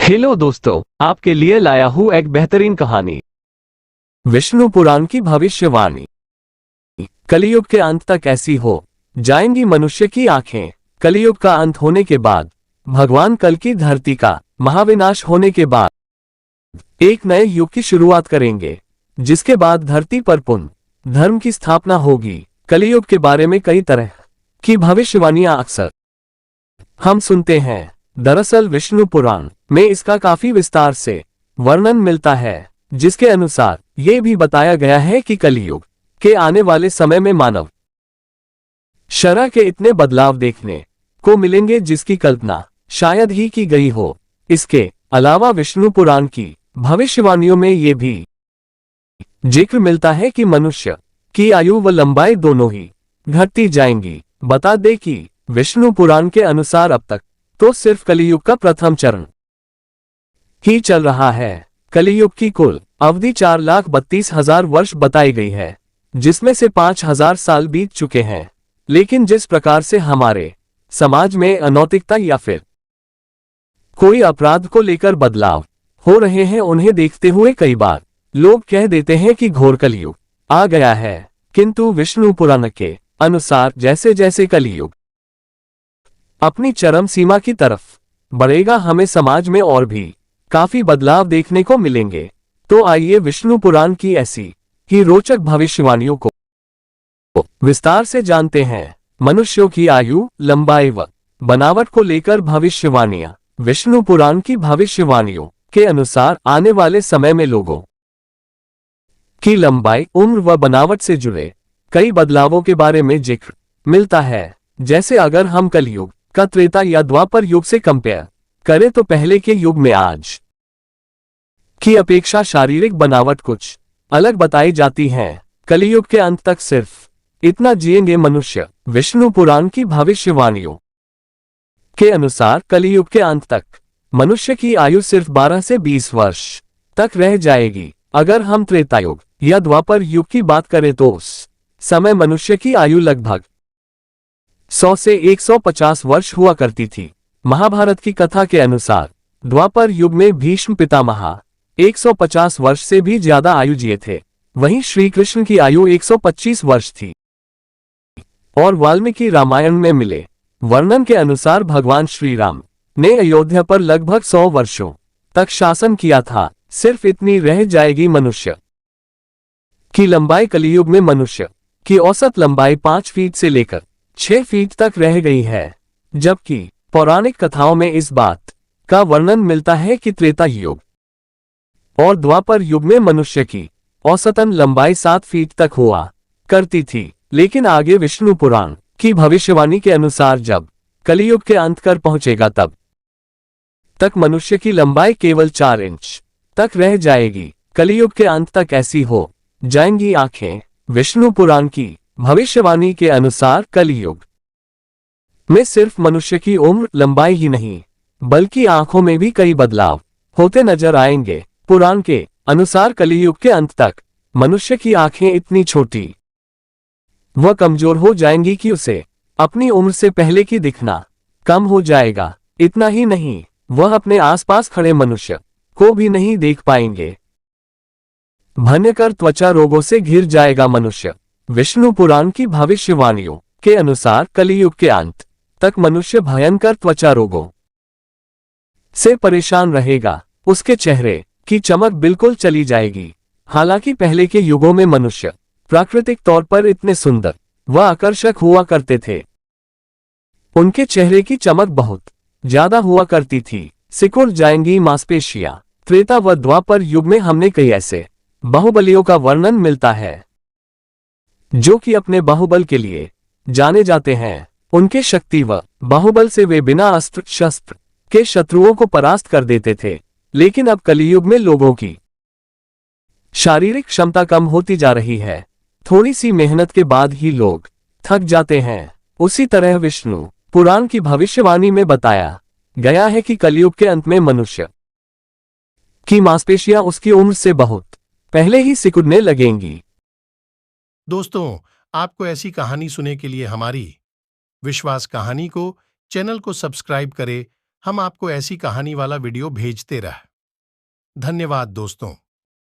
Hello दोस्तों, आपके लिए लाया हूँ एक बेहतरीन कहानी। विष्णु पुराण की भविष्यवाणी। कलियुग के अंत तक ऐसी हो जाएंगी मनुष्य की आंखें। कलियुग का अंत होने के बाद, भगवान कल की धरती का महाविनाश होने के बाद एक नए युग की शुरुआत करेंगे, जिसके बाद धरती पर पुण्य धर्म की स्थापना होगी। कलियुग के बारे में कई तरह की भविष्यवाणियां अक्सर हम सुनते हैं। दरअसल विष्णु पुराण में इसका काफी विस्तार से वर्णन मिलता है, जिसके अनुसार ये भी बताया गया है कि कलियुग के आने वाले समय में मानव शरह के इतने बदलाव देखने को मिलेंगे जिसकी कल्पना शायद ही की गई हो। इसके अलावा विष्णु पुराण की भविष्यवाणियों में ये भी जिक्र मिलता है कि मनुष्य की आयु व लंबाई दोनों ही घटती जाएंगी। बता दें कि विष्णु पुराण के अनुसार अब तक तो सिर्फ कलियुग का प्रथम चरण ही चल रहा है। कलियुग की कुल अवधि 4,32,000 वर्ष बताई गई है, जिसमें से 5,000 साल बीत चुके हैं। लेकिन जिस प्रकार से हमारे समाज में अनैतिकता या फिर कोई अपराध को लेकर बदलाव हो रहे हैं, उन्हें देखते हुए कई बार लोग कह देते हैं कि घोर कलियुग आ गया है। किंतु विष्णु पुराण के अनुसार जैसे जैसे कलियुग अपनी चरम सीमा की तरफ बढ़ेगा, हमें समाज में और भी काफी बदलाव देखने को मिलेंगे। तो आइए विष्णु पुराण की ऐसी ही रोचक भविष्यवाणियों को विस्तार से जानते हैं। मनुष्यों की आयु, लंबाई व बनावट को लेकर भविष्यवाणियां। विष्णु पुराण की भविष्यवाणियों के अनुसार आने वाले समय में लोगों की लंबाई, उम्र व बनावट से जुड़े कई बदलावों के बारे में जिक्र मिलता है। जैसे अगर हम कलयुग का त्रेता या द्वापर युग से कंपेयर करें तो पहले के युग में आज की अपेक्षा शारीरिक बनावट कुछ अलग बताई जाती है। कलियुग के अंत तक सिर्फ इतना जिएंगे मनुष्य। विष्णु पुराण की भविष्यवाणियों के अनुसार कलियुग के अंत तक मनुष्य की आयु सिर्फ 12 से 20 वर्ष तक रह जाएगी। अगर हम त्रेतायुग या द्वापर युग की बात करें तो उस समय मनुष्य की आयु लगभग 100 से 150 वर्ष हुआ करती थी। महाभारत की कथा के अनुसार द्वापर युग में भीष्म पितामह 150 वर्ष से भी ज्यादा आयु जिए थे। वहीं श्री कृष्ण की आयु 125 वर्ष थी। और वाल्मीकि रामायण में मिले वर्णन के अनुसार भगवान श्री राम ने अयोध्या पर लगभग 100 वर्षों तक शासन किया था। सिर्फ इतनी रह जाएगी मनुष्य की लंबाई। कलियुग में मनुष्य की औसत लंबाई 5 फीट से लेकर 6 फीट तक रह गई है, जबकि पौराणिक कथाओं में इस बात का वर्णन मिलता है कि त्रेता युग और द्वापर युग में मनुष्य की औसतन लंबाई 7 फीट तक हुआ करती थी। लेकिन आगे विष्णु पुराण की भविष्यवाणी के अनुसार जब कलियुग के अंत कर पहुंचेगा तब तक मनुष्य की लंबाई केवल 4 इंच तक रह जाएगी। कलियुग के अंत तक ऐसी हो जाएंगी आंखें। विष्णु पुराण की भविष्यवाणी के अनुसार कलियुग में सिर्फ मनुष्य की उम्र, लंबाई ही नहीं, बल्कि आंखों में भी कई बदलाव होते नजर आएंगे। पुराण के अनुसार कलियुग के अंत तक मनुष्य की आंखें इतनी छोटी व कमजोर हो जाएंगी कि उसे अपनी उम्र से पहले की दिखना कम हो जाएगा। इतना ही नहीं, वह अपने आसपास खड़े मनुष्य को भी नहीं देख पाएंगे। भयंकर त्वचा रोगों से घिर जाएगा मनुष्य। विष्णु पुराण की भविष्यवाणियों के अनुसार कलियुग के अंत तक मनुष्य भयंकर त्वचा रोगों से परेशान रहेगा। उसके चेहरे की चमक बिल्कुल चली जाएगी। हालांकि पहले के युगों में मनुष्य प्राकृतिक तौर पर इतने सुंदर व आकर्षक हुआ करते थे। उनके चेहरे की चमक बहुत ज्यादा हुआ करती थी। सिकुड़ जाएंगी मांसपेशियां। त्रेता व द्वापर युग में हमने कई ऐसे बाहुबलियों का वर्णन मिलता है जो कि अपने बाहुबल के लिए जाने जाते हैं। उनके शक्ति व बाहुबल से वे बिना अस्त्र शस्त्र के शत्रुओं को परास्त कर देते थे। लेकिन अब कलियुग में लोगों की शारीरिक क्षमता कम होती जा रही है। थोड़ी सी मेहनत के बाद ही लोग थक जाते हैं। उसी तरह विष्णु पुराण की भविष्यवाणी में बताया गया है कि कलियुग के अंत में मनुष्य की मांसपेशियां उसकी उम्र से बहुत पहले ही सिकुड़ने लगेंगी। दोस्तों, आपको ऐसी कहानी सुनने के लिए हमारी विश्वास कहानी को चैनल को सब्सक्राइब करें, हम आपको ऐसी कहानी वाला वीडियो भेजते रह। धन्यवाद दोस्तों।